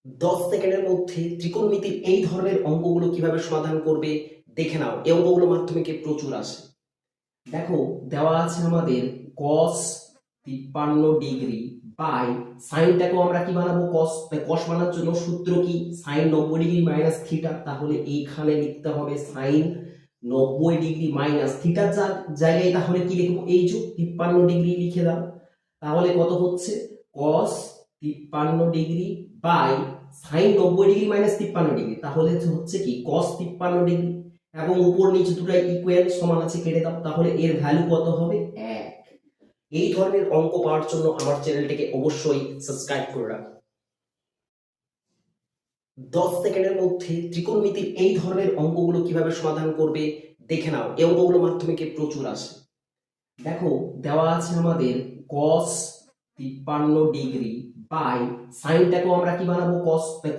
10 সেকেন্ডের মধ্যে ত্রিকোণমিতির এই ধরনের অঙ্কগুলো কিভাবে সমাধান করবে দেখে নাও। এই অঙ্কগুলো মাধ্যমিকে প্রচুর আসে। দেখো, দেওয়া আছে আমাদের cos 53 ডিগ্রি বাই সাইনটাকেও আমরা কি বানাবো, কস বানানোর জন্য সূত্র কি, সাইন 90 ডিগ্রি মাইনাস থিটা। তাহলে এইখানে লিখতে হবে সাইন 90 ডিগ্রি মাইনাস থিটার জায়গায় তাহলে কি লিখবো, এই যে 53 ডিগ্রি লিখে দাও। তাহলে কত হচ্ছে, cos 53 degree by sine 90 degree minus 53 degree, তাহলে হচ্ছে কি cos 53 ডিগ্রি, এবং উপর নিচে দুটাই ইকুয়াল সমান আছে, কেটে দাও। তাহলে এর ভ্যালু কত হবে, 1। এই ধরনের অঙ্ক পাওয়ার জন্য আমার চ্যানেলটিকে অবশ্যই সাবস্ক্রাইব করে রাখো। 10 সেকেন্ডের মধ্যে ত্রিকোণমিতির এই ধরনের অঙ্কগুলো কিভাবে সমাধান করবে দেখে নাও। এই অঙ্কগুলো মাধ্যমিকে প্রচুর আসে। দেখো, দেওয়া আছে আমাদের cos 53 ডিগ্রি বাই সাইনটাকেও আমরা কি বানাবো,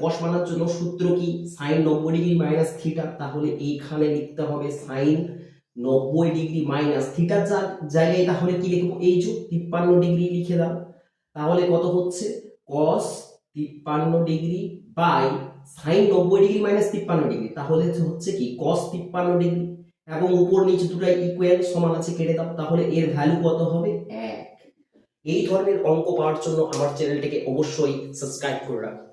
কস বানানোর জন্য সূত্র কি, সাইন 90 ডিগ্রি মাইনাস থিটা। তাহলে এইখানে লিখতে হবে সাইন 90 ডিগ্রি মাইনাস থিটার জায়গায় তাহলে কি লিখবো, এই যে 53 ডিগ্রি লিখে দাও। তাহলে কত হচ্ছে, cos 53 degree by sine 90 degree minus 53 degree, তাহলে হচ্ছে কি cos 53 ডিগ্রি, এবং উপর নিচে দুটাই ইকুয়াল সমান আছে, কেটে দাও। তাহলে এর ভ্যালু কত হবে, 1। এই ধরনের অঙ্ক পাওয়ার জন্য আমার চ্যানেলটিকে অবশ্যই সাবস্ক্রাইব করে রাখো।